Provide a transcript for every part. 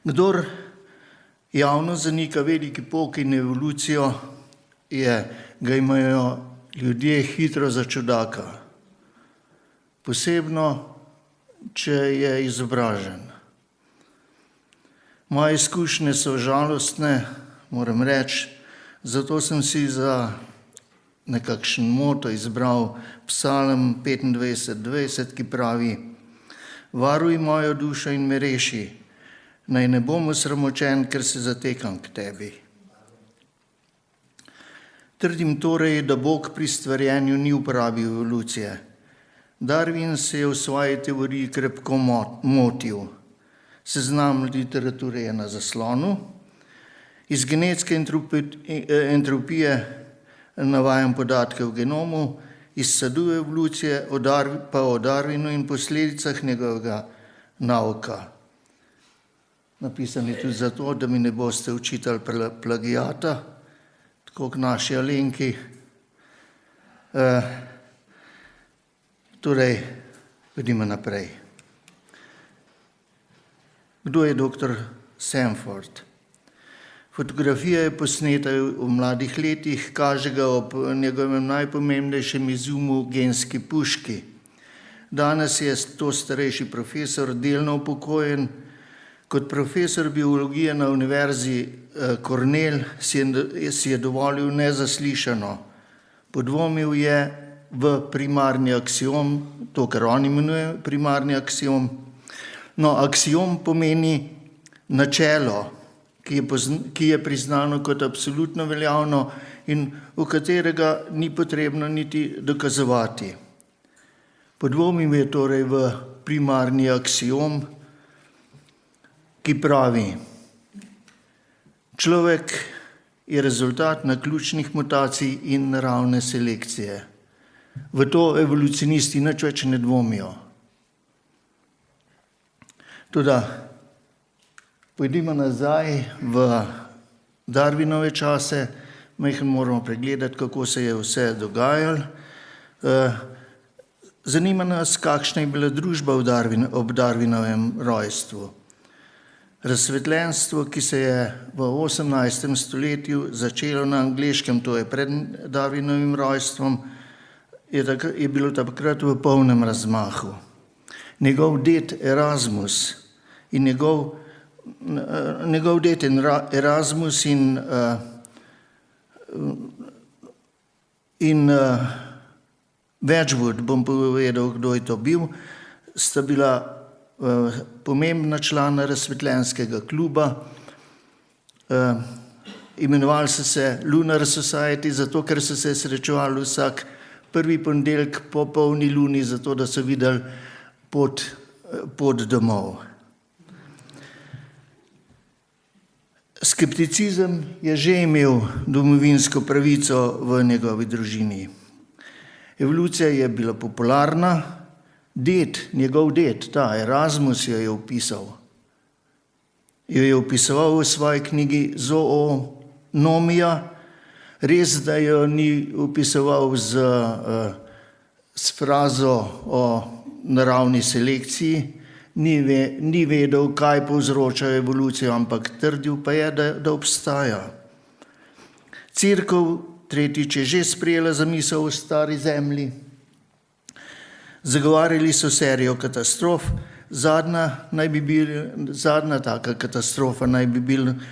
Kdor javno zanika veliki pok in evolucijo, ga imajo ljudje hitro za čudaka. Posebno, če je izobražen. Moje izkušnje so žalostne, moram reči, zato sem si za nekakšen moto izbral Psalm 25:20, ki pravi: Varuj mojo dušo in me reši, naj ne bom osramočen, ker se zatekam k tebi. Trdim torej, da Bog pri stvarjenju ni uporabil evolucije. Darwin se je v svoji teoriji krepko motil. Seznam literature je na zaslonu. Iz genetske entropije navajam podatke v genomu, iz sadu evolucije pa o Darwinu in posledicah njegovega nauka. Napisan je tudi zato, da mi ne boste učitali plagijata, tako k naši Alenki. Torej, pojdimo naprej. Kdo je dr. Samford? Fotografija je posneta v mladih letih, kaže ga ob njegovem najpomembnejšem izumu genski puški. Danes je to starejši profesor, delno upokojen. Kot profesor biologije na univerzi Cornell si je dovolil nezaslišano. Podvomil je v primarni aksiom, to, kar on imenuje primarni aksiom. No, aksiom pomeni načelo, ki je priznano kot absolutno veljavno in v katerega ni potrebno niti dokazovati. Podvomil je torej v primarni aksiom, ki pravi: človek je rezultat naključnih mutacij in naravne selekcije. V to evolucionisti nič več ne dvomijo. Toda pojdimo nazaj v Darwinove čase, majhen moramo pregledati, kako se je vse dogajalo. Zanima nas, kakšna je bila družba ob Darwinovem rojstvu. Razsvetljenstvo, ki se je v 18. stoletju začelo na angleškem, to je pred Darwinovim rojstvom, je bilo takrat v polnem razmahu. Njegov ded Erasmus in Wedgwood, bom povedal, kdo je to bil, sta bila pomembna člana razsvetljenskega kluba. Imenovali so se Lunar Society, zato ker so se srečevali vsak prvi ponedeljek po polni luni, zato da so videli pot domov. Skepticizem je že imel domovinsko pravico v njegovi družini. Evolucija je bila popularna. Njegov ded, ta Erasmus, jo je opisal. Jo je opisoval v svoji knjigi Zoonomija. Res, da jo ni opisoval s frazo o naravni selekciji, ni vedel, kaj povzroča evolucijo, ampak trdil pa je, da obstaja. Cerkev, tretjič, je že sprejela zamisel o stari zemlji. Zagovarjali so serijo katastrof. Zadnja taka katastrofa naj bi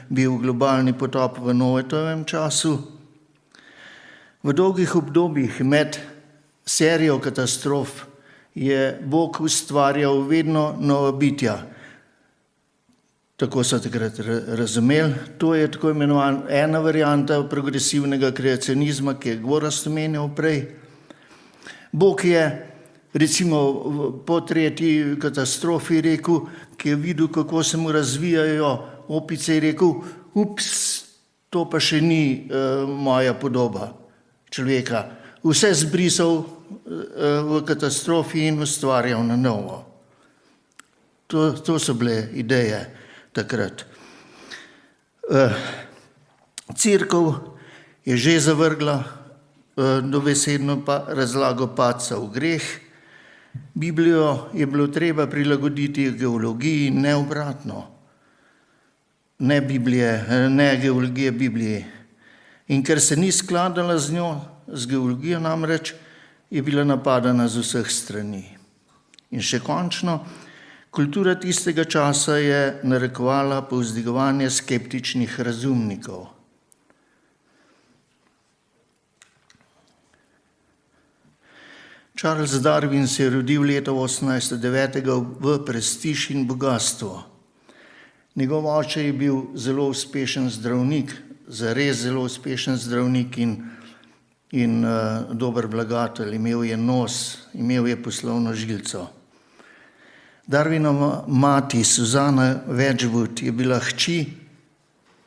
bil globalni potop v Noetovem času. V dolgih obdobjih med serijo katastrof je Bog ustvarjal vedno nova bitja. Tako so takrat razumeli. To je tako imenovan ena varianta progresivnega kreacionizma, ki je Gorazd omenjal prej. Bog je recimo po tretji katastrofi rekel, ki je videl, kako se mu razvijajo opice, je rekel: ups, to pa še ni moja podoba človeka. Vse zbrisal v katastrofi in ustvarjal na novo. To so bile ideje takrat. Cerkev je že zavrgla dobesedno razlago padca v greh. Biblijo je bilo treba prilagoditi geologiji, ne obratno. ne Biblije, ne geologije Biblije. In ker se ni skladala z njo, z geologijo namreč, je bila napadana z vseh strani. In še končno, kultura tistega časa je narekovala povzdigovanje skeptičnih razumnikov. Charles Darwin se je rodil leta 1809 v prestiž in bogatstvo. Njegov oče je bil zelo uspešen zdravnik, zares zelo uspešen zdravnik in dober vlagatelj. Imel je nos, imel je poslovno žilico. Darwinova mati, Susana Wedgwood, je bila hči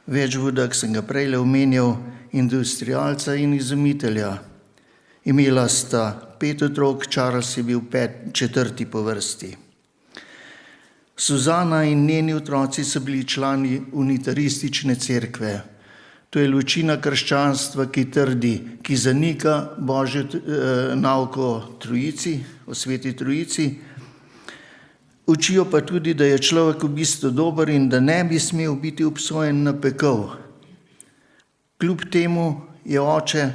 Wedgwooda, ki sem ga prej omenjal, industrialca in izumitelja. Imela sta 5 otrok, Charles je bil 4. po vrsti. Susana in njeni otroci so bili člani unitaristične cerkve. To je ločina krščanstva, ki zanika Božjo nauko o Trojici, o Sveti Trojici. Učijo pa tudi, da je človek v bistvu dober in da ne bi smel biti obsojen na pekel. Kljub temu je oče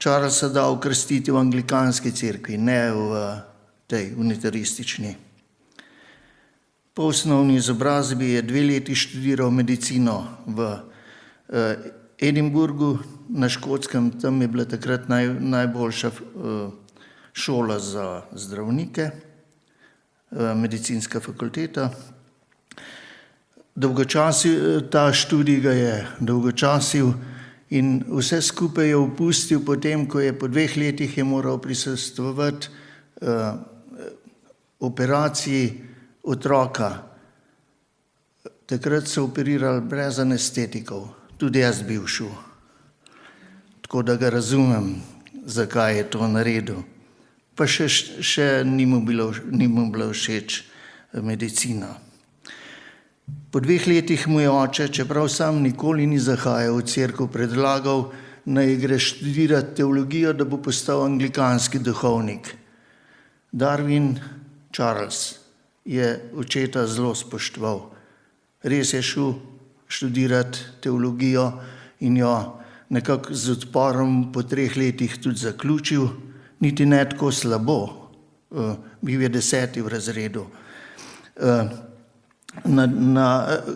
Charlesa dal krstiti v anglikanski cerkvi, ne v tej unitaristični. Po osnovni izobrazbi je 2 leti študiral medicino v Edinburgu na Škotskem. Tam je bila takrat najboljša šola za zdravnike, medicinska fakulteta. Ta študij ga je dolgočasil in vse skupaj je opustil potem, ko je po 2 letih je moral prisostvovati operaciji otroka. Takrat so operirali brez anestetikov. Tudi jaz bi šel. Tako da ga razumem, zakaj je to naredil. Pa še ni mu bila všeč medicina. Po 2 letih mu je oče, čeprav sam nikoli ni zahajal v cerkev, predlagal, naj gre študirati teologijo, da bo postal anglikanski duhovnik. Darwin Charles je očeta zelo spoštoval. Res je šel študirati teologijo in jo nekako z odporom po 3 letih tudi zaključil, niti ne tako slabo. Bil je 10. v razredu.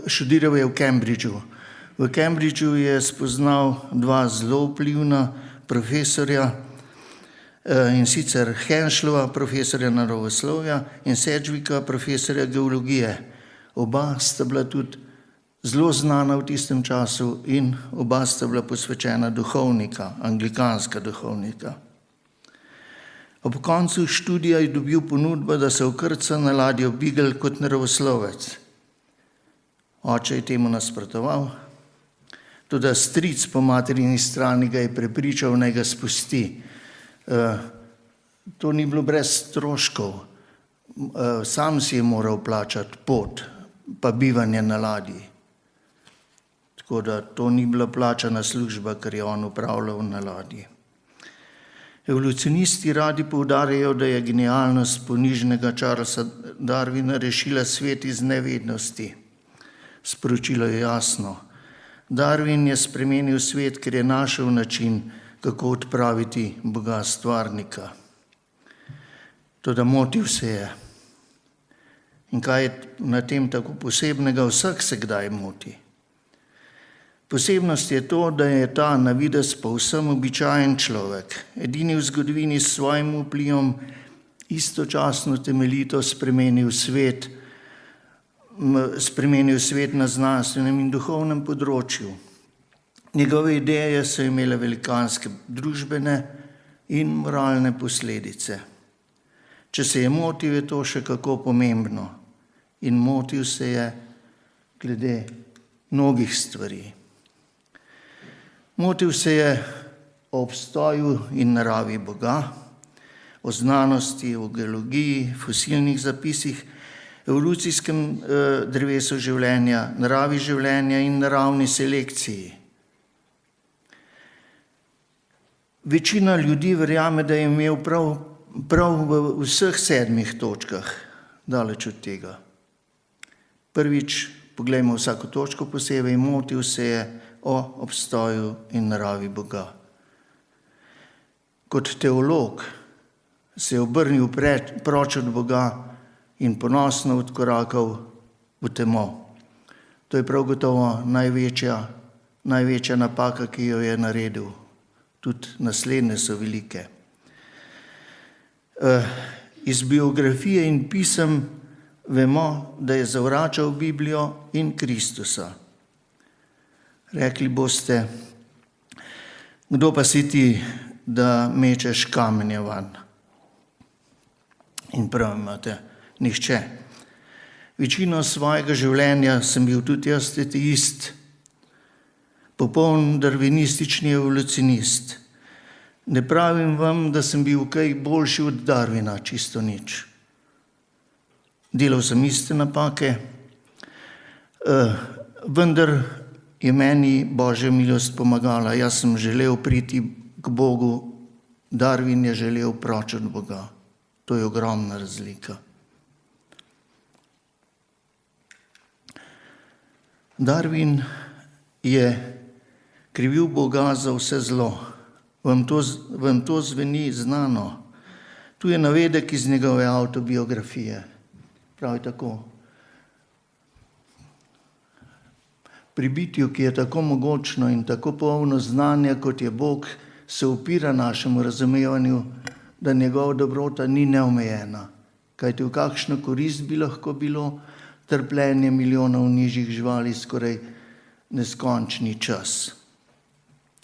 Študiral je v Cambridgeu. V Cambridgeu je spoznal 2 zelo vplivna profesorja, in sicer Henschela, profesorja naravoslovja, in Sedgwicka, profesorja geologije. Oba sta bila tudi zelo znana v tistem času in oba sta bila posvečena duhovnika, anglikanska duhovnika. Ob koncu študija je dobil ponudbo, da se vkrca na ladjo Beagle kot naravoslovec. Oče je temu nasprotoval, tudi stric po materini strani ga je prepričal, naj ga spusti. To ni bilo brez stroškov. Sam si je moral plačati pot, pa bivanje na ladji. Tako da to ni bila plačana služba, ker je on upravljal na ladji. Evolucionisti radi poudarjajo, da je genialnost ponižnega Charlesa Darwina rešila svet iz nevednosti. Sporočilo je jasno. Darwin je spremenil svet, ker je našel način, kako odpraviti Boga stvarnika. Toda motil se je. In kaj je na tem tako posebnega? Vsak se kdaj moti. Posebnost je to, da je ta na videz povsem običajen človek, edini v zgodovini s svojim vplivom istočasno temeljito spremenil svet na znanstvenem in duhovnem področju. Njegove ideje so imele velikanske družbene in moralne posledice. Če se je motil, je to še kako pomembno. In motil se je glede mnogih stvari. Motil se je o obstoju in naravi Boga, o znanosti, o geologiji, fosilnih zapisih, evolucijskem drevesu življenja, naravi življenja in naravni selekciji. Večina ljudi verjame, da je imel prav v vseh 7 točkah, daleč od tega. Prvič, poglejmo vsako točko posebej, motil se je o obstoju in naravi Boga. Kot teolog se je obrnil proč od Boga in ponosno odkorakal v temo. To je prav gotovo največja napaka, ki jo je naredil. Tudi naslednje so velike. Iz biografije in pisem vemo, da je zavračal Biblijo in Kristusa. Rekli boste, kdo pa si ti, da mečeš kamenje van? In prav imate, nihče. Večino svojega življenja sem bil tudi jaz ateist, popoln darwinistični evolucionist. Ne pravim vam, da sem bil kaj boljši od Darwina, čisto nič. Delal sem iste napake, vendar je meni Božja milost pomagala. Jaz sem želel priti k Bogu, Darwin je želel proč od Boga. To je ogromna razlika. Darwin je krivil Boga za vse zlo. Vam to zveni znano? Tu je navedek iz njegove avtobiografije. Pravi tako. Pri bitju, ki je tako mogočno in tako polno znanja, kot je Bog, se upira našemu razumevanju, da njegova dobrota ni neomejena. Kajti v kakšno korist bi lahko bilo trpljenje milijonov nižjih živali skoraj neskončni čas.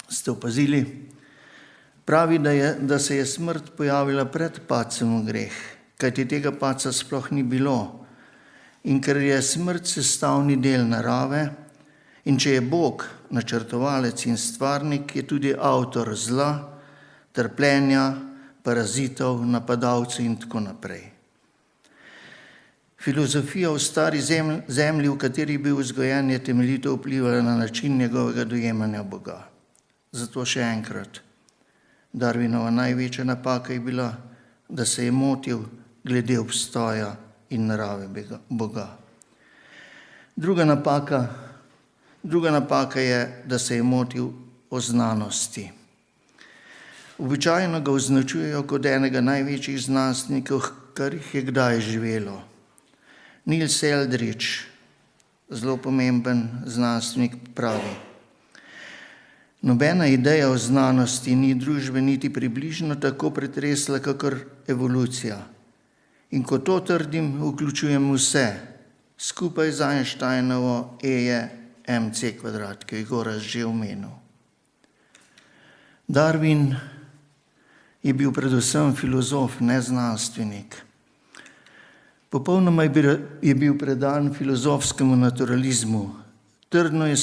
Ste opazili? Pravi, da se je smrt pojavila pred padcem v greh, kajti tega padca sploh ni bilo. In ker je smrt sestavni del narave, in če je Bog načrtovalec in stvarnik, je tudi avtor zla, trpljenja, parazitov, napadalcev in tako naprej. Filozofija v stari zemlji, v kateri je bil vzgojen, je temeljito vplivala na način njegovega dojemanja Boga. Zato še enkrat, Darwinova največja napaka je bila, da se je motil glede obstoja in narave Boga. Druga napaka je, da se je motil o znanosti. Običajno ga označujejo kot enega največjih znanstvenikov, kar jih je kdaj živelo. Niels Eldridge, zelo pomemben znanstvenik, pravi: nobena ideja o znanosti ni družbe niti približno tako pretresla, kakor evolucija. In ko to trdim, vključujem vse, skupaj z Einsteinovo je mc kvadrat, ki je Gorazd že omenil. Darwin je bil predvsem filozof, ne znanstvenik. Popolnoma je bil predan filozofskemu naturalizmu. Trdno je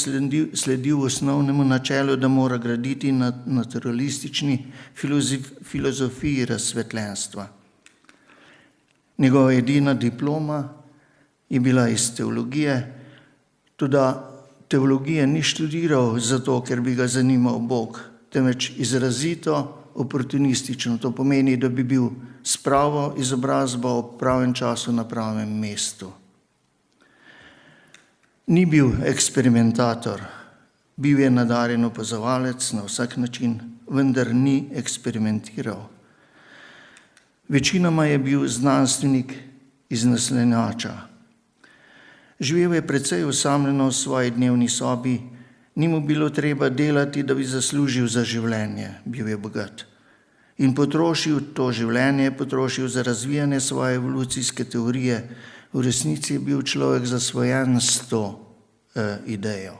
sledil osnovnemu načelu, da mora graditi na naturalistični filozofiji razsvetljenstva. Njegova edina diploma je bila iz teologije, toda teologije ni študiral zato, ker bi ga zanimal Bog, temveč izrazito oportunistično. To pomeni, da bi bil s pravo izobrazbo ob pravem času na pravem mestu. Ni bil eksperimentator, bil je nadarjen opazovalec na vsak način, vendar ni eksperimentiral. Večinoma je bil znanstvenik iz naslanjača. Živel je precej osamljeno v svoji dnevni sobi, ni mu bilo treba delati, da bi zaslužil za življenje, bil je bogat. In potrošil to življenje, potrošil za razvijanje svoje evolucijske teorije. V resnici je bil človek zasvojen s to idejo.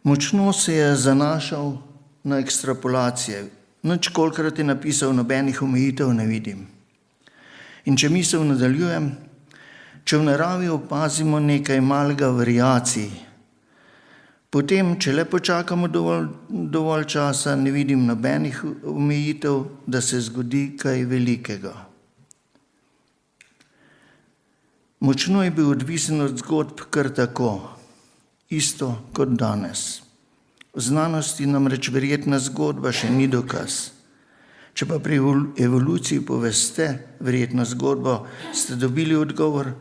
Močno se je zanašal na ekstrapolacije. Nič kolikrat je napisal, nobenih omejitev ne vidim. In če misel nadaljujem, če v naravi opazimo nekaj malega variacij, potem, če le počakamo dovolj časa, ne vidim nobenih omejitev, da se zgodi kaj velikega. Močno je bil odvisen od zgodb kar tako, isto kot danes. V znanosti namreč verjetna zgodba še ni dokaz. Če pa pri evoluciji poveste verjetno zgodbo, ste dobili odgovor,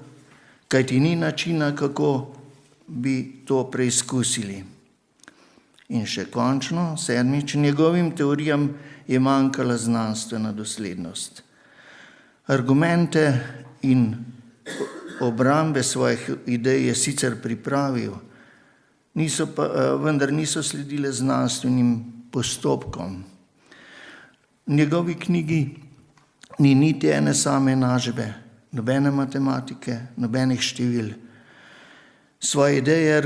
kajti ni načina, kako bi to preizkusili. In še končno, 7. njegovim teorijam je manjkala znanstvena doslednost. Argumente in obrambe svojih idej je sicer pripravil, vendar niso sledile znanstvenim postopkom. V njegovi knjigi ni niti ene same enačbe, nobene matematike, nobenih števil. Svoje ideje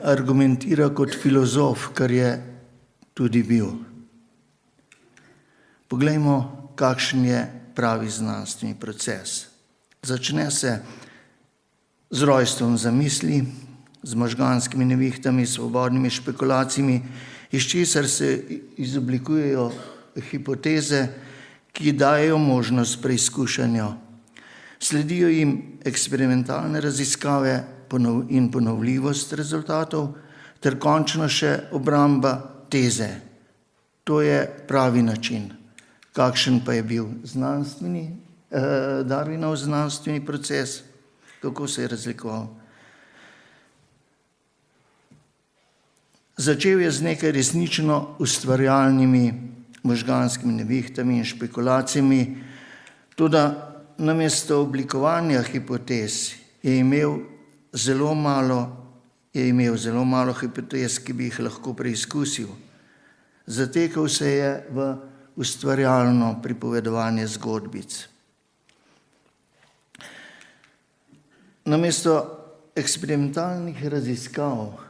argumentira kot filozof, kar je tudi bil. Poglejmo, kakšen je pravi znanstveni proces. Začne se z rojstvom zamisli, z možganskimi nevihtami, svobodnimi špekulacijami, iz česar se izoblikujejo hipoteze, ki dajejo možnost preizkušanja. Sledijo jim eksperimentalne raziskave in ponovljivost rezultatov, ter končno še obramba teze. To je pravi način. Kakšen pa je bil Darwinov znanstveni proces? Kako se je razlikoval? Začel je z nekaj resnično ustvarjalnimi možganskimi nevihtami in špekulacijami, toda namesto oblikovanja hipotez je imel zelo malo hipotez, ki bi jih lahko preizkusil. Zatekal se je v ustvarjalno pripovedovanje zgodbic. Namesto eksperimentalnih raziskav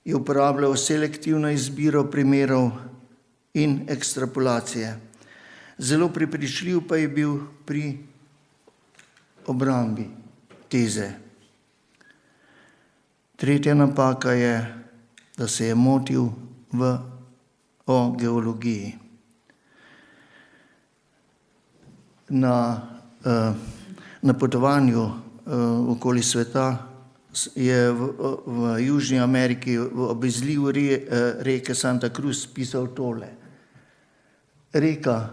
je uporabljal selektivno izbiro primerov in ekstrapolacije. Zelo prepričljiv pa je bil pri obrambi teze. Tretja napaka je, da se je motil o geologiji. Na potovanju okoli sveta je v Južni Ameriki ob izlivu reke Santa Cruz pisal tole. Reka,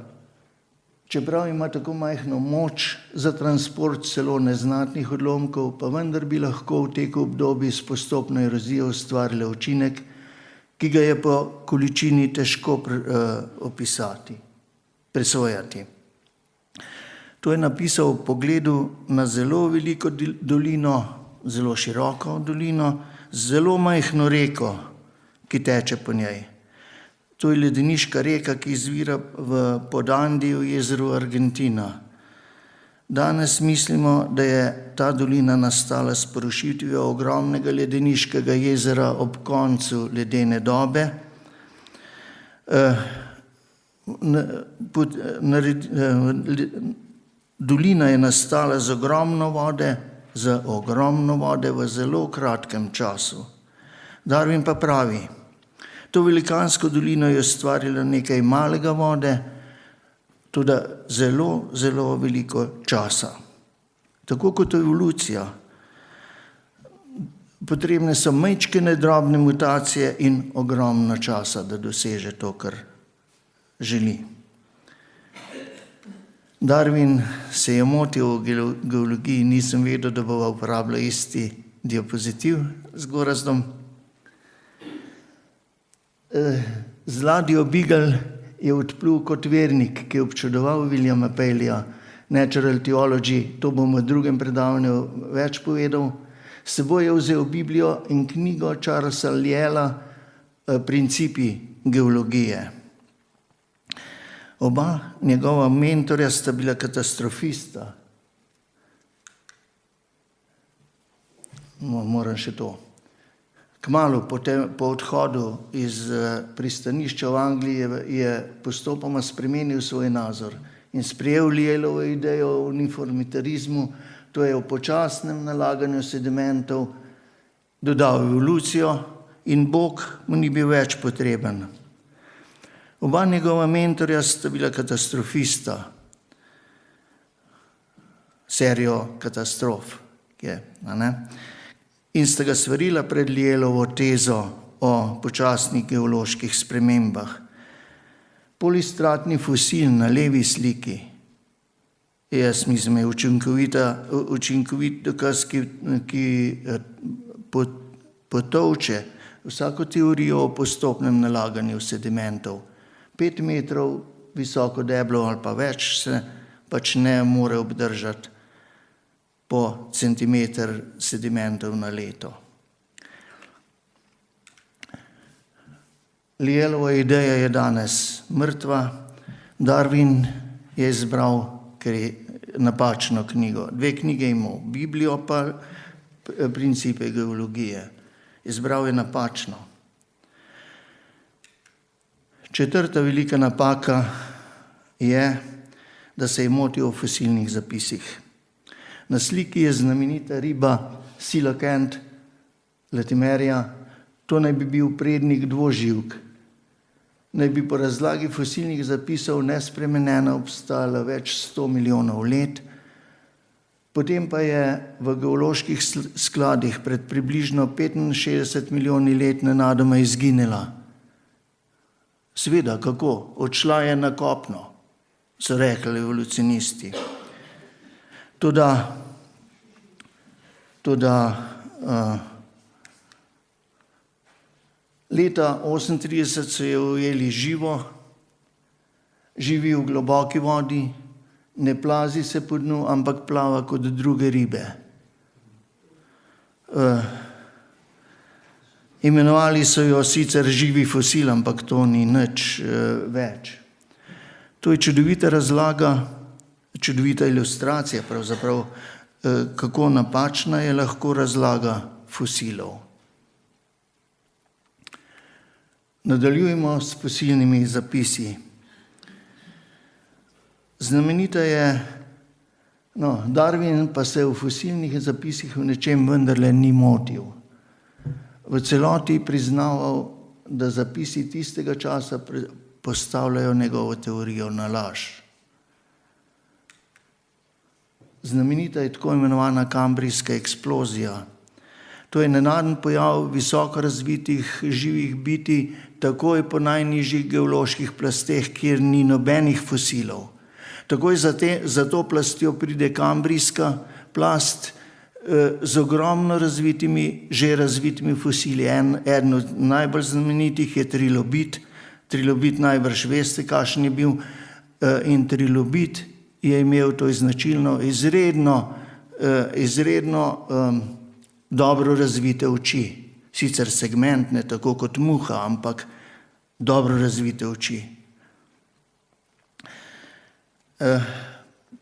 čeprav ima tako majhno moč za transport celo neznatnih odlomkov, pa vendar bi lahko v teku obdobij s postopno erozijo ustvarila učinek, ki ga je po količini težko presojati. To je napisal v pogledu na zelo veliko dolino, zelo široko dolino, zelo majhno reko, ki teče po njej. To je ledeniška reka, ki izvira pod Andiji v jezeru Argentina. Danes mislimo, da je ta dolina nastala s porušitvijo ogromnega ledeniškega jezera ob koncu ledene dobe. Dolina je nastala z ogromno vode v zelo kratkem času. Darwin pa pravi, to velikansko dolino je ustvarila nekaj malega vode, tudi zelo, zelo veliko časa. Tako kot evolucija. Potrebne so majčkene drobne mutacije in ogromno časa, da doseže to, kar želi. Darwin se je motil o geologiji, nisem vedel, da bova uporabljal isti diapozitiv z gorazdom. Z ladjo Beagle je odplul kot vernik, ki je občudoval Williama Paleya, Natural Theology, to bom v drugem predavanju več povedal. S seboj je vzel Biblijo in knjigo Charlesa Lyella Principi geologije. Oba njegova mentorja sta bila katastrofista. Moram še to. Kmalu po odhodu iz pristanišča v Angliji je postopoma spremenil svoj nazor in sprejel Lyellovo idejo o uniformitarizmu, to je o počasnem nalaganju sedimentov, dodal evolucijo in Bog mu ni bil več potreben. Oba njegova mentorja sta bila katastrofista, serijo katastrof, in sta ga svarila pred Lyellovo tezo o počasnih geoloških spremembah. Polistratni fosil na levi sliki jaz mislim, je učinkovit dokaz, ki potolče vsako teorijo o postopnem nalaganju sedimentov. 5 metrov visoko deblo ali pa več se pač ne more obdržati po centimeter sedimentov na leto. Lyellova ideja je danes mrtva. Darwin je izbral napačno knjigo. 2 knjige imel, Biblijo pa Principe geologije. Izbral je napačno. 4. velika napaka je, da se je motil o fosilnih zapisih. Na sliki je znamenita riba Coelacanth latimeria. To naj bi bil prednik dvoživk. Naj bi po razlagi fosilnih zapisov nespremenjena obstajala več 100 milijonov let. Potem pa je v geoloških skladih pred približno 65 milijoni let nenadoma izginila. Seveda, kako? Odšla je na kopno, so rekli evolucionisti. Toda leta 1938 so jo ujeli živo, živi v globoki vodi, ne plazi se po dnu, ampak plava kot druge ribe. Imenovali so jo sicer živi fosil, ampak to ni nič več. To je čudovita razlaga, čudovita ilustracija pravzaprav, kako napačna je lahko razlaga fosilov. Nadaljujemo s fosilnimi zapisi. Znamenita je, Darwin pa se v fosilnih zapisih v nečem vendarle ni motil. V celoti priznaval, da zapisi tistega časa postavljajo njegovo teorijo na laž. Znamenita je tako imenovana kambrijska eksplozija. To je nenaden pojav visoko razvitih živih bitij, takoj po najnižjih geoloških plasteh, kjer ni nobenih fosilov. Takoj za to plastjo pride kambrijska plast z ogromno že razvitimi fosili. Eden od najbolj znamenitih je trilobit. Trilobit najbrž veste, kakšen je bil. In trilobit je imel, to je značilno, izredno dobro razvite oči. Sicer segmentne, tako kot muha, ampak dobro razvite oči.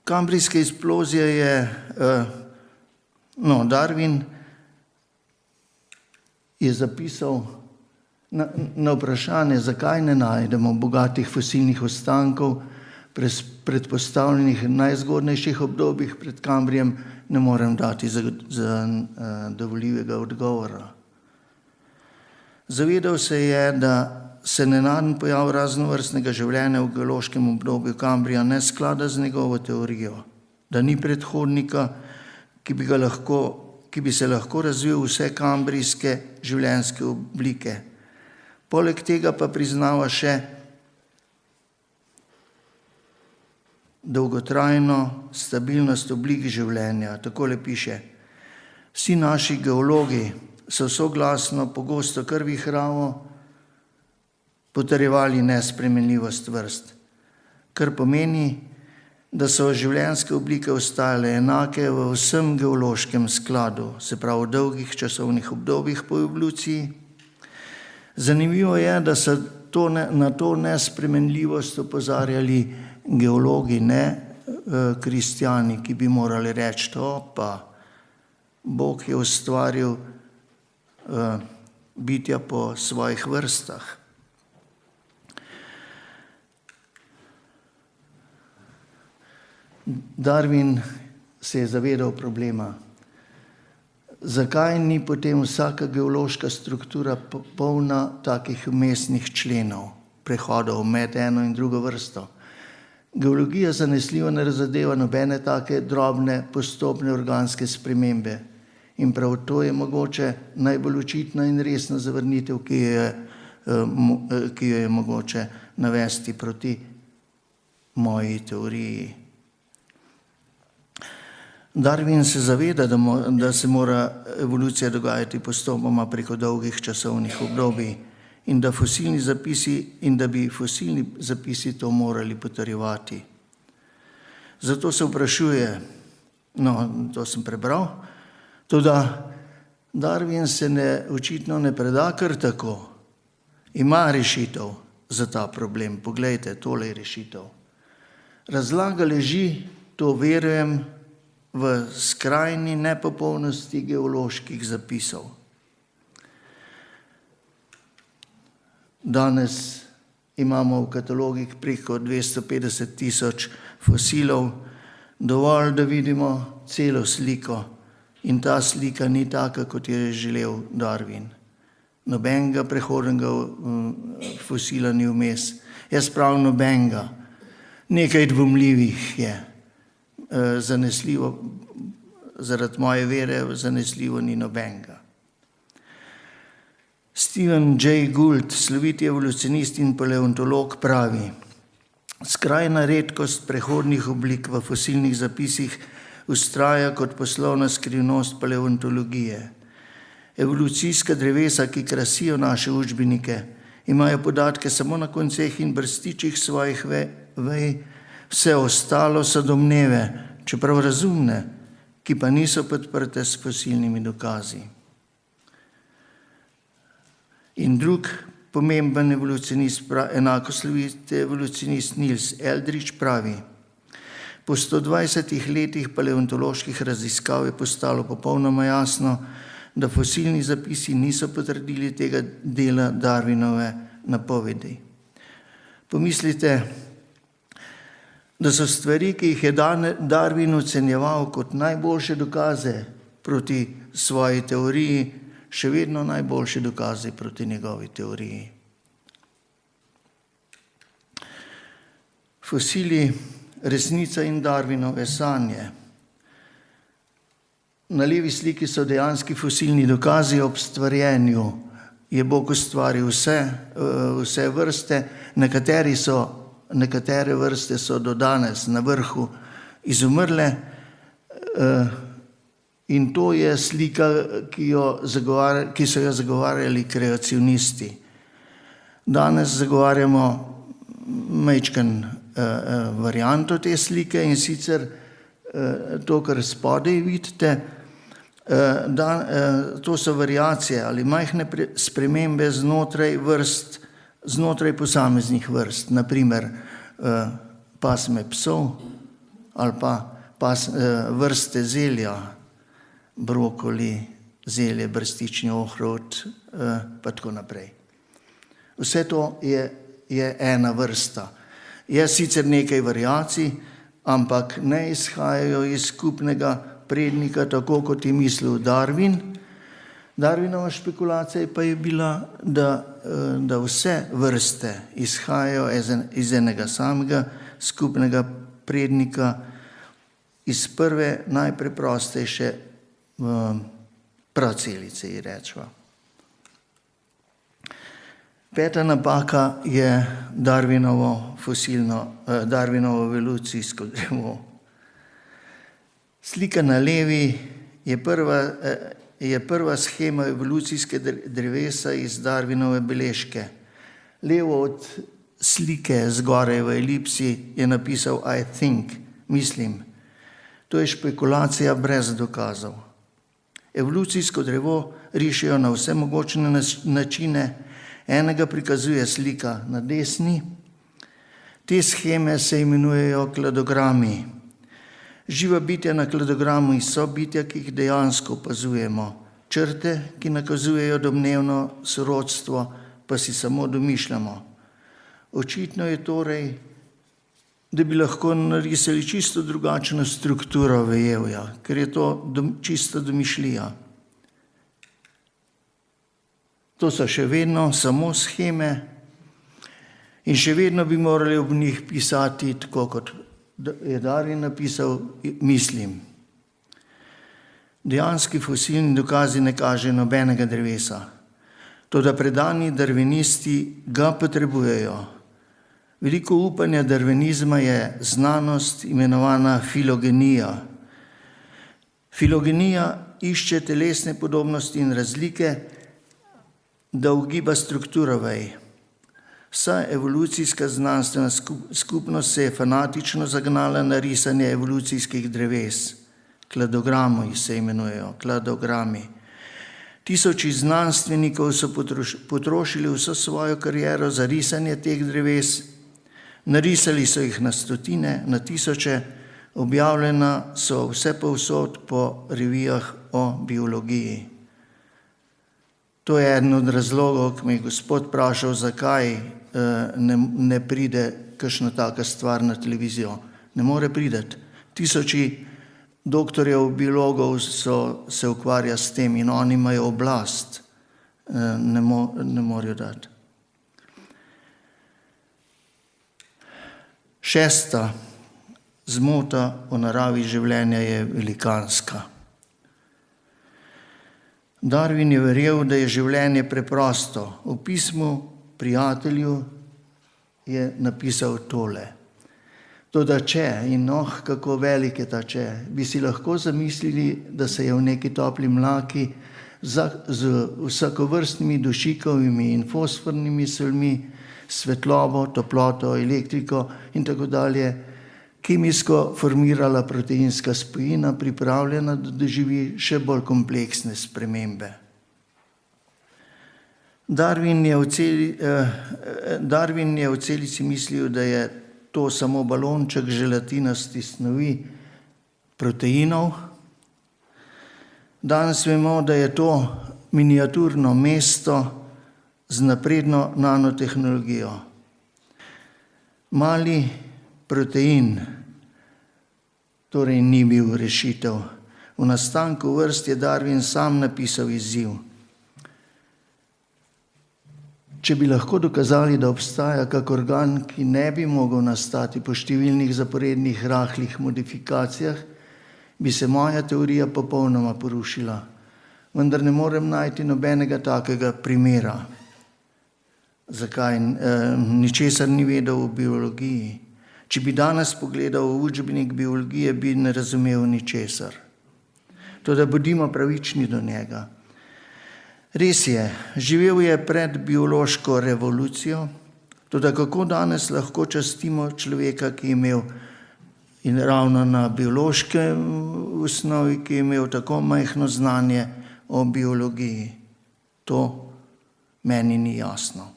Kambrijska eksplozija je, Darwin je zapisal na vprašanje, zakaj ne najdemo bogatih fosilnih ostankov predpostavljenih najzgodnejših obdobjih pred Kambrijem, ne morem dati zadovoljivega odgovora. Zavedal se je, da se nenaden pojav raznovrstnega življenja v geološkem obdobju Kambrija ne sklada z njegovo teorijo, da ni predhodnika, ki bi se lahko razvil vse kambrijske življenjske oblike. Poleg tega pa priznava še dolgotrajno stabilnost oblik življenja. Takole piše: vsi naši geologi so soglasno, pogosto kar vihravo potrjevali nespremenljivost vrst, kar pomeni, da so življenjske oblike ostajale enake v vsem geološkem skladu, se pravi v dolgih časovnih obdobjih po evoluciji. Zanimivo je, da so na to nespremenljivost opozarjali geologi, ne kristjani, ki bi morali reči, pa Bog je ustvaril bitja po svojih vrstah. Darwin se je zavedal problema. Zakaj ni potem vsaka geološka struktura polna takih vmesnih členov, prehodov med eno in drugo vrsto? Geologija zanesljivo ne razadeva nobene take drobne postopne organske spremembe. In prav to je mogoče najbolj očitna in resna zavrnitev, ki jo je mogoče navesti proti moji teoriji. Darwin se zaveda, da se mora evolucija dogajati postopoma preko dolgih časovnih obdobij in da bi fosilni zapisi to morali potrjevati. Zato se vprašuje, to sem prebral, toda Darwin se očitno ne preda kar tako. Ima rešitev za ta problem. Poglejte, tole je rešitev. Razlaga leži, to verujem, v skrajni nepopolnosti geoloških zapisov. Danes imamo v katalogih preko 250.000 fosilov, dovolj, da vidimo celo sliko, in ta slika ni taka, kot je želel Darwin. Nobenega prehodnega fosila ni vmes. Jaz pravim nobenega. Nekaj dvomljivih je. Zanesljivo, zaradi moje vere, zanesljivo ni nobenega. Stephen Jay Gould, sloviti evolucionist in paleontolog, pravi: skrajna redkost prehodnih oblik v fosilnih zapisih vztraja kot poslovna skrivnost paleontologije. Evolucijska drevesa, ki krasijo naše učbenike, imajo podatke samo na konceh in brstičih svojih vej, vse ostalo so domneve, čeprav razumne, ki pa niso podprte s fosilnimi dokazi. In drug pomemben evolucionist, enako sloviti evolucionist Niels Eldridge, pravi: po 120 letih paleontoloških raziskav je postalo popolnoma jasno, da fosilni zapisi niso potrdili tega dela Darwinove napovedi. Pomislite, da so stvari, ki jih je Darwin ocenjeval kot najboljše dokaze proti svoji teoriji, še vedno najboljše dokaze proti njegovi teoriji. Fosili, resnica in Darwinove sanje. Na levi sliki so dejanski fosilni dokazi ob stvarjenju. Je Bog ustvaril vse vrste, nekatere vrste so do danes na vrhu izumrle, in to je slika, ki so jo zagovarjali kreacionisti. Danes zagovarjamo majčken varianto te slike, in sicer to, kar spodaj vidite, to so variacije ali majhne spremembe znotraj posameznih vrst, naprimer pasme psov ali pa vrste zelja, brokoli, zelje, brstični ohrovt, pa tako naprej. Vse to je ena vrsta. Je sicer nekaj variacij, ampak ne izhajajo iz skupnega prednika, tako kot je mislil Darwin. Darwinova špekulacija pa je bila, da vse vrste izhajajo iz enega samega skupnega prednika, iz prve najpreprostejše pracelice, ji rečeva. Peta napaka je Darwinovo evolucijsko drevo. Slika na levi je prva shema evolucijske drevesa iz Darwinove beležke. Levo od slike zgoraj v elipsi je napisal I think, mislim. To je špekulacija brez dokazov. Evolucijsko drevo rišejo na vse mogoče načine. Enega prikazuje slika na desni. Te sheme se imenujejo kladogrami. Živa bitja na kladogramu so bitja, ki jih dejansko opazujemo. Črte, ki nakazujejo domnevno sorodstvo, pa si samo domišljamo. Očitno je torej, da bi lahko narisali čisto drugačno strukturo vejevja, ker je to čista domišljija. To so še vedno samo sheme in še vedno bi morali ob njih pisati, tako kot je Darwin napisal, mislim. Dejanski fosilni dokazi ne kažejo nobenega drevesa. Toda predani darwinisti ga potrebujejo. Veliko upanja darwinizma je znanost imenovana filogenija. Filogenija išče telesne podobnosti in razlike, da ugiba strukturo vej. Vsa evolucijska znanstvena skupnost se je fanatično zagnala na risanje evolucijskih dreves. Kladogrami se imenujejo, kladogrami. Tisoči znanstvenikov so potrošili vso svojo kariero za risanje teh dreves, narisali so jih na stotine, na tisoče, objavljena so vse povsod po revijah o biologiji. To je eden od razlogov, ko me je Gospod vprašal, zakaj ne pride kakšna taka stvar na televizijo. Ne more priti. Tisoči doktorjev biologov se ukvarja s tem in oni imajo oblast. Ne morejo dati. 6. zmota o naravi življenja je velikanska. Darwin je verjel, da je življenje preprosto. V pismu prijatelju je napisal tole. Toda če, in kako velik je ta če, bi si lahko zamislili, da se je v neki topli mlaki z vsakovrstnimi dušikovimi in fosfornimi solmi, svetlobo, toploto, elektriko in tako dalje, kemijsko formirala proteinska spojina, pripravljena, da doživi še bolj kompleksne spremembe. Darwin je v celici mislil, da je to samo balonček želatinasti snovi proteinov. Danes vemo, da je to miniaturno mesto z napredno nanotehnologijo. Mali protein torej ni bil rešitev. V nastanku vrst je Darwin sam napisal izziv. Če bi lahko dokazali, da obstaja kak organ, ki ne bi mogel nastati po številnih zaporednih rahlih modifikacijah, bi se moja teorija popolnoma porušila. Vendar ne morem najti nobenega takega primera. Zakaj? Ničesar ni vedel o biologiji. Če bi danes pogledal v učbenik biologije, bi ne razumel ničesar. Toda bodimo pravični do njega. Res je, živel je pred biološko revolucijo, toda kako danes lahko častimo človeka, ki je imel in ravno na biološke osnovi, ki je imel tako majhno znanje o biologiji. To meni ni jasno,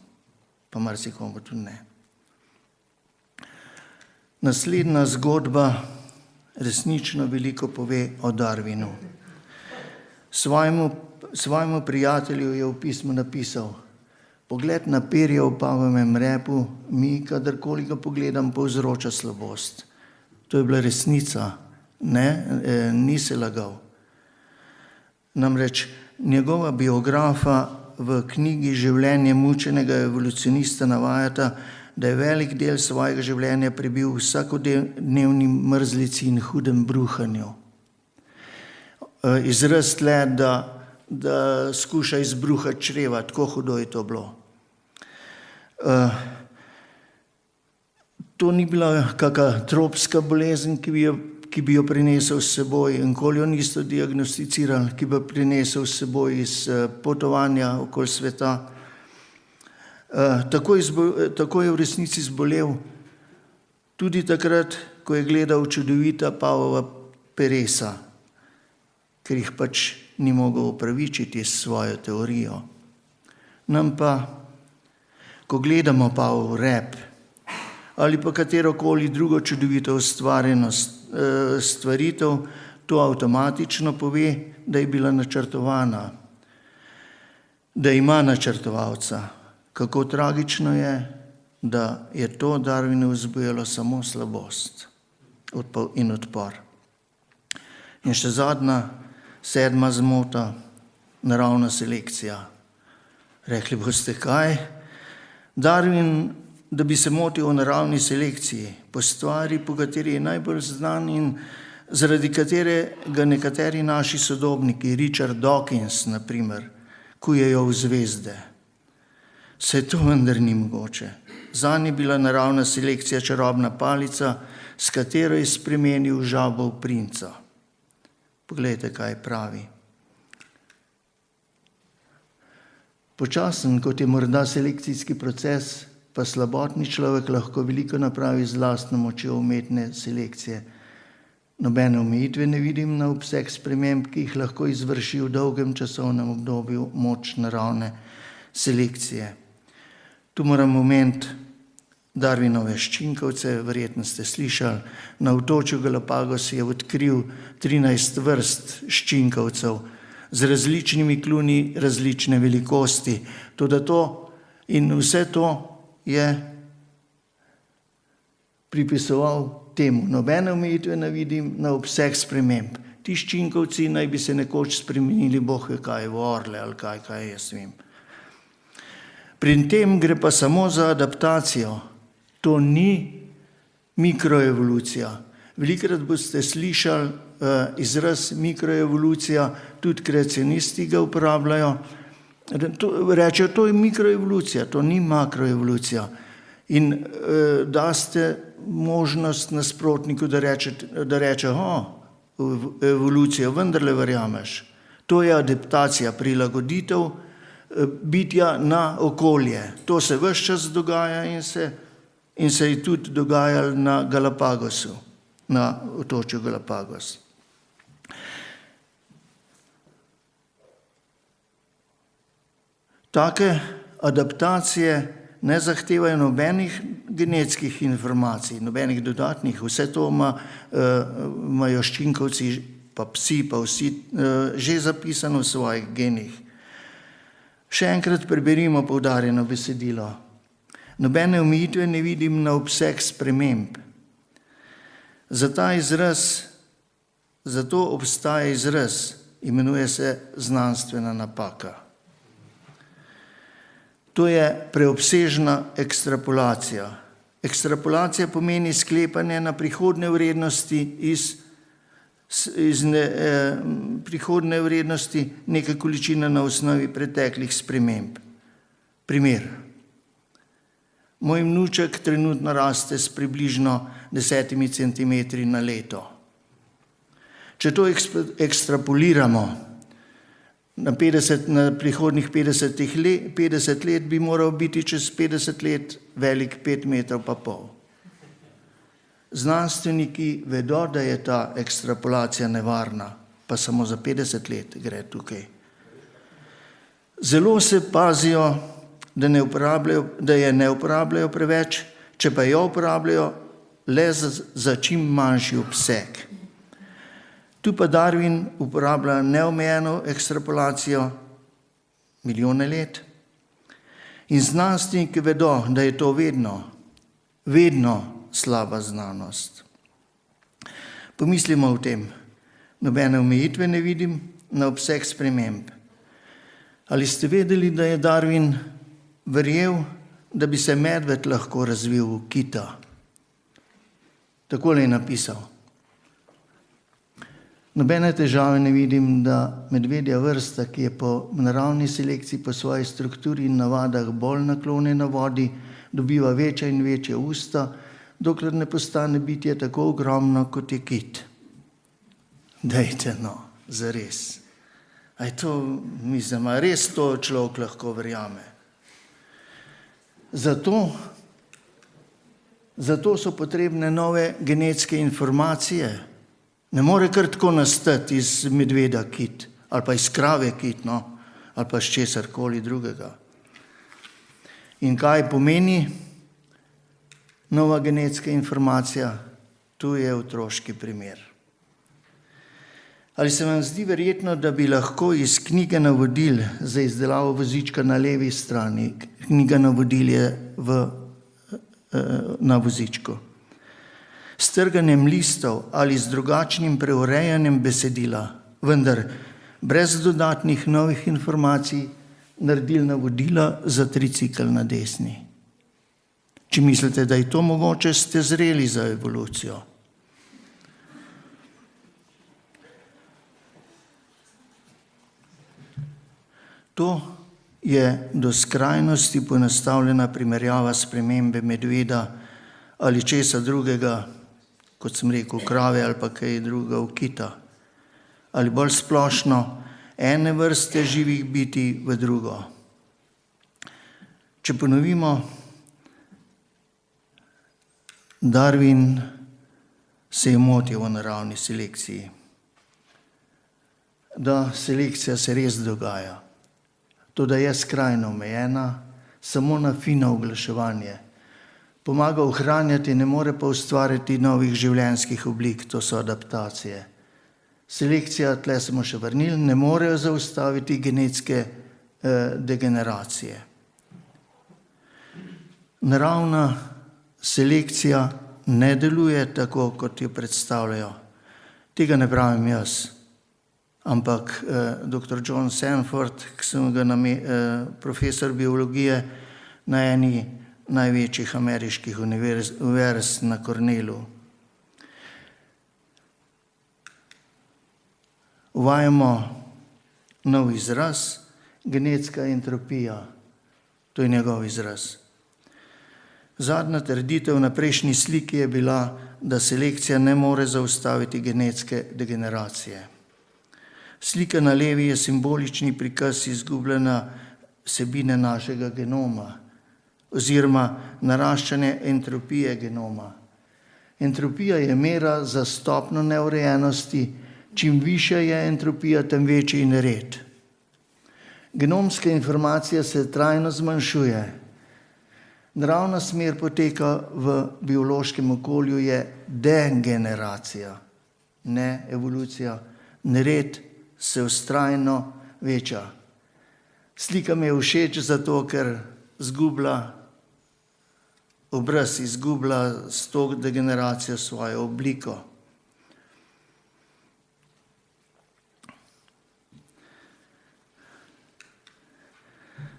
pa marsikomu tudi ne. Naslednja zgodba resnično veliko pove o Darwinu. Svojemu prijatelju je v pismu napisal: pogled na perje v pavjem repu mi, kadarkoli ga pogledam, povzroča slabost. To je bila resnica, ni se lagal. Namreč njegova biografa v knjigi Življenje mučenega evolucionista navajata, da je velik del svojega življenja prebil v vsakodnevni mrzlici in hudem bruhanju. Izraz tle, da skuša izbruhati čreva, tako hudo je to bilo. To ni bila kakšna tropska bolezen, ki bi jo prinesel s seboj, nikoli jo niso diagnosticirali, ki bi jo prinesel s seboj iz potovanja okoli sveta. Tako je v resnici zbolel tudi takrat, ko je gledal čudovita pavova peresa, ker jih pač ni mogel upravičiti s svojo teorijo. Nam pa, ko gledamo pavov rep ali pa katerokoli drugo čudovito ustvarjeno stvaritev, to avtomatično pove, da je bila načrtovana, da ima načrtovalca. Kako tragično je, da je to Darwinu vzbujalo samo slabost in odpor. In še zadnja, 7. zmota, naravna selekcija. Rekli boste, kaj? Darwin, da bi se motil o naravni selekciji, po stvari, po kateri je najbolj znan in zaradi katere ga nekateri naši sodobniki, Richard Dawkins, na primer, kujejo v zvezde. Saj to vendar ni mogoče. Zanj je bila naravna selekcija čarobna palica, s katero je spremenil žabo v princa. Poglejte, kaj pravi. Počasen, kot je morda selekcijski proces, pa slabotni človek lahko veliko napravi z lastno močjo umetne selekcije. Nobene omejitve ne vidim na obseg sprememb, ki jih lahko izvrši v dolgem časovnem obdobju moč naravne selekcije. Tu moram omeniti Darwinove ščinkovce, verjetno ste slišali. Na otočju Galapagos je odkril 13 vrst ščinkovcev z različnimi kljuni različne velikosti. Toda in vse to je pripisoval temu. Nobene omejitve ne vidim na obseg sprememb. Ti ščinkovci naj bi se nekoč spremenili, Bog ve kaj, v orle ali kaj jaz vem. Pri tem gre pa samo za adaptacijo. To ni mikroevolucija. Velikokrat boste slišali izraz mikroevolucija, tudi kreacionisti ga uporabljajo. Rečejo, to je mikroevolucija, to ni makroevolucija. In daste možnost nasprotniku, da reče, evolucijo vendarle verjameš. To je adaptacija, prilagoditev bitja na okolje. To se ves čas dogaja in se je tudi dogajalo na Galapagosu, na otočju Galapagos. Take adaptacije ne zahtevajo nobenih genetskih informacij, nobenih dodatnih. Vse to imajo ščinkovci, pa psi, pa vsi že zapisano v svojih genih. Še enkrat preberimo poudarjeno besedilo. Nobene omejitve ne vidim na obseg sprememb. Zato obstaja izraz, imenuje se znanstvena napaka. To je preobsežna ekstrapolacija. Ekstrapolacija pomeni sklepanje na prihodne vrednosti iz prihodne vrednosti neke količine na osnovi preteklih sprememb. Primer. Moj vnuček trenutno raste s približno 10 centimetri na leto. Če to ekstrapoliramo na prihodnih 50 let, bi moral biti čez 50 let velik 5,5 metra. Znanstveniki vedo, da je ta ekstrapolacija nevarna, pa samo za 50 let gre tukaj. Zelo se pazijo, da je ne uporabljajo preveč, če pa jo uporabljajo le za čim manjši obseg. Tu pa Darwin uporablja neomejeno ekstrapolacijo milijone let. In znanstveniki vedo, da je to vedno slaba znanost. Pomislimo o tem. Nobene omejitve ne vidim na obseg sprememb. Ali ste vedeli, da je Darwin verjel, da bi se medved lahko razvil v kita? Takole je napisal. Nobene težave ne vidim, da medvedja vrsta, ki je po naravni selekciji po svoji strukturi in navadah bolj naklonjena vodi, dobiva večja in večja usta, dokler ne postane bitje tako ogromno, kot je kit. Dajte no, zares. A je to, mislim, a res to človek lahko verjame? Zato so potrebne nove genetske informacije. Ne more kar tako nastati iz medveda kit, ali pa iz krave kit, ali pa iz česarkoli drugega. In kaj pomeni nova genetska informacija? Tu je otroški primer. Ali se vam zdi verjetno, da bi lahko iz knjige navodil za izdelavo vozička na levi strani, knjiga navodil je na vozičku, s trganjem listov ali z drugačnim preurejanjem besedila, vendar brez dodatnih novih informacij, naredili navodila za tricikl na desni? Če mislite, da je to mogoče, ste zreli za evolucijo. To je do skrajnosti poenostavljena primerjava spremembe medveda ali česa drugega, kot sem rekel, krave ali pa kaj drugega v kita. ali bolj splošno ene vrste živih bitij v drugo. Če ponovimo, Darwin se je motil o naravni selekciji, da selekcija se res dogaja, to da je skrajno omejena, samo na fino oglaševanje. Pomaga ohranjati, ne more pa ustvariti novih življenjskih oblik, to so adaptacije. Selekcija, tle smo še vrnili, ne morejo zaustaviti genetske degeneracije. Naravna selekcija ne deluje tako, kot jo predstavljajo. Tega ne pravim jaz, ampak dr. John Sanford, ki sem ga profesor biologije na eni največjih ameriških univerz na Cornellu. Uvajamo nov izraz, genetska entropija, to je njegov izraz. Zadnja trditev na prejšnji sliki je bila, da selekcija ne more zaustaviti genetske degeneracije. Slika na levi je simbolični prikaz izgubljanja vsebine našega genoma oziroma naraščanje entropije genoma. Entropija je mera za stopnjo neurejenosti, čim višja je entropija, tem večji je nered. Genomska informacija se trajno zmanjšuje. Naravna smer poteka v biološkem okolju je degeneracija, ne evolucija. Nered se vztrajno veča. Slika mi je všeč zato, ker obraz izgublja s to degeneracijo svojo obliko.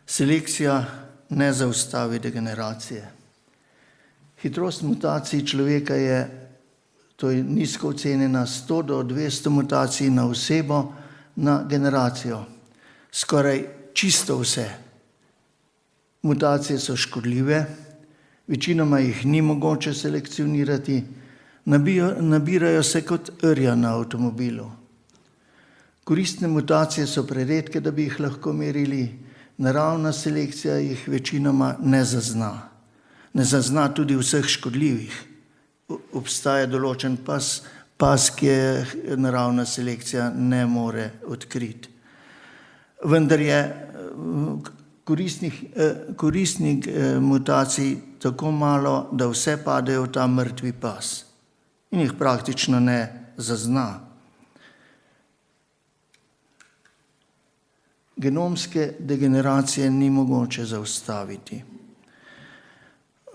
Selekcija ne zaustavi degeneracije. Hitrost mutacij človeka je nizko ocenjena, 100 do 200 mutacij na osebo, na generacijo. Skoraj čisto vse. Mutacije so škodljive, večinoma jih ni mogoče selekcionirati, nabirajo se kot rja na avtomobilu. Koristne mutacije so preredke, da bi jih lahko merili, naravna selekcija jih večinoma ne zazna. Ne zazna tudi vseh škodljivih. Obstaja določen pas, ki je naravna selekcija ne more odkriti. Vendar je koristnih mutacij tako malo, da vse padejo v ta mrtvi pas in jih praktično ne zazna. Genomske degeneracije ni mogoče zaustaviti.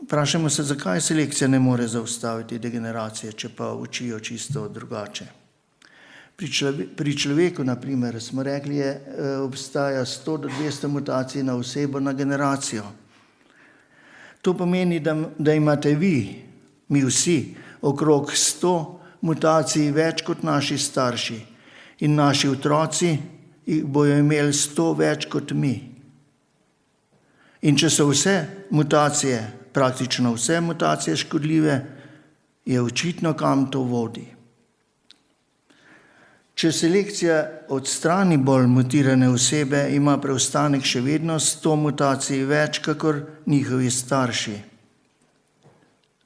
Vprašamo se, zakaj selekcija ne more zaustaviti degeneracije, če pa učijo čisto drugače. Pri človeku, na primer, smo rekli, obstaja 100 do 200 mutacij na osebo, na generacijo. To pomeni, da imate vi, mi vsi, okrog 100 mutacij več kot naši starši in naši otroci jih bojo imeli 100 več kot mi. In če so vse mutacije, praktično vse mutacije škodljive, je očitno, kam to vodi. Če selekcija odstrani bolj mutirane osebe, ima preostanek še vedno 100 mutacij več, kakor njihovi starši.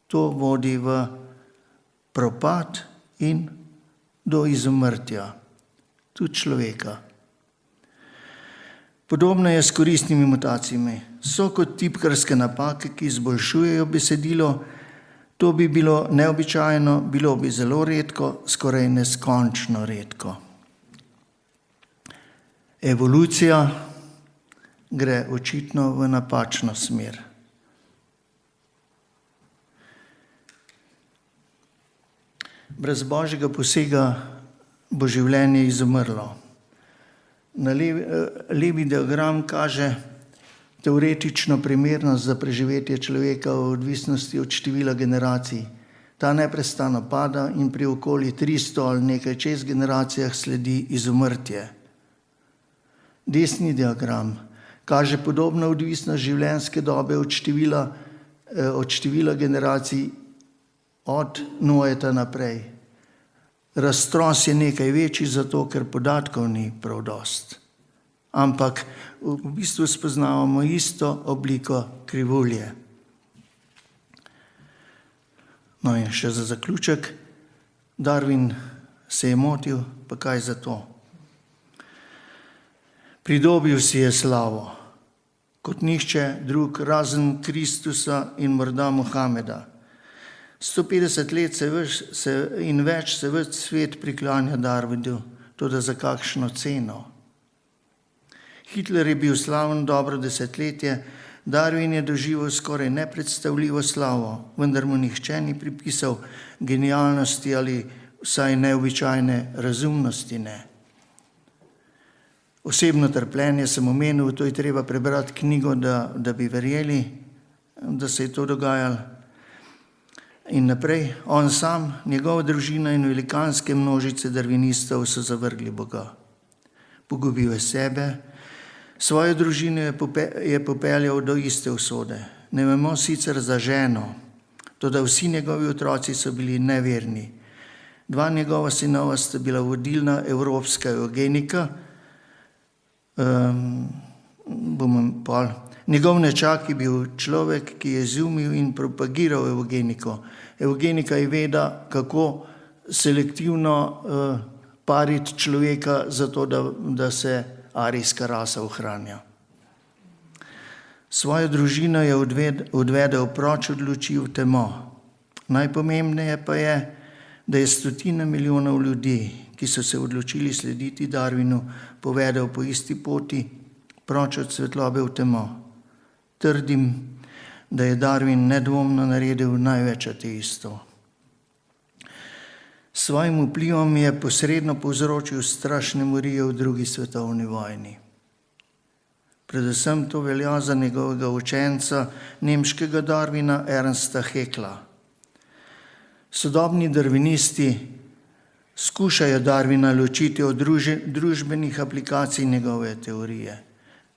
To vodi v propad in do izumrtja, tudi človeka. Podobno je s koristnimi mutacijami. So kot tipkarske napake, ki izboljšujejo besedilo. To bi bilo neobičajno, bilo bi zelo redko, skoraj neskončno redko. Evolucija gre očitno v napačno smer. Brez Božjega posega bo življenje izumrlo. Levi diagram kaže teoretično primernost za preživetje človeka v odvisnosti od števila generacij. Ta neprestano pada in pri okoli 300 ali nekaj čez generacijah sledi izumrtje. Desni diagram kaže podobno odvisnost življenjske dobe od števila generacij od Noeta naprej. raztros je nekaj večji zato, ker podatkov ni prav dost. Ampak v bistvu spoznavamo isto obliko krivulje. No in še za zaključek, Darwin se je motil, pa kaj za to? Pridobil si je slavo, kot nihče drug razen Kristusa in morda Mohameda. 150 let in več se ves svet priklanja Darwinu, toda za kakšno ceno? Hitler je bil slaven dobro desetletje, Darwin je doživel skoraj nepredstavljivo slavo, vendar mu nihče ni pripisal genialnosti ali vsaj neobičajne razumnosti ne. Osebno trpljenje sem omenil, to je treba prebrati knjigo, da bi verjeli, da se je to dogajalo. In naprej, on sam, njegova družina in velikanske množice darwinistov so zavrgli Boga. Pogubil je sebe, svojo družino je popeljal do iste usode. Ne vemo sicer za ženo, toda vsi njegovi otroci so bili neverni. 2 njegova sinova sta bila vodilna evropska evgenika, njegov nečak je bil človek, ki je izumil in propagiral evgeniko. Evgenika je veda, kako selektivno pariti človeka zato, da se arijska rasa ohranja. Svojo družino je odvedel proč od luči v temo. Najpomembneje pa je, da je 100 milijonov ljudi, ki so se odločili slediti Darwinu, povedal po isti poti, proč od svetlobe v temo. Trdim, da je Darwin nedvomno naredil največ ateistov. S svojim vplivom je posredno povzročil strašne morije v 2. svetovni vojni. Predvsem to velja za njegovega učenca, nemškega Darwina Ernsta Haeckela. Sodobni darwinisti skušajo Darwina ločiti od družbenih aplikacij njegove teorije.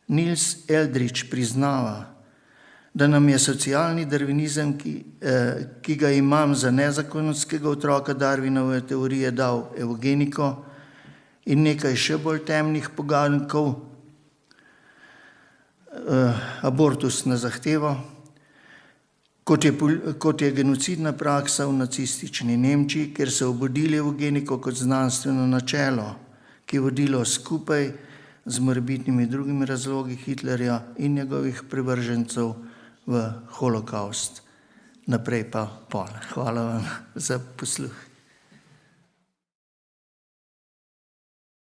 Niels Eldridge priznava, da nam je socialni darwinizem, ki ga imam za nezakonskega otroka Darwinove teorije, dal evgeniko in nekaj še bolj temnih pogankov, abortus na zahtevo, kot je genocidna praksa v nacistični Nemčiji, kjer so obudili evgeniko kot znanstveno načelo, ki je vodilo skupaj z morebitnimi drugimi razlogi Hitlerja in njegovih privržencev v holokaust. Naprej pa pol. Hvala vam za posluh.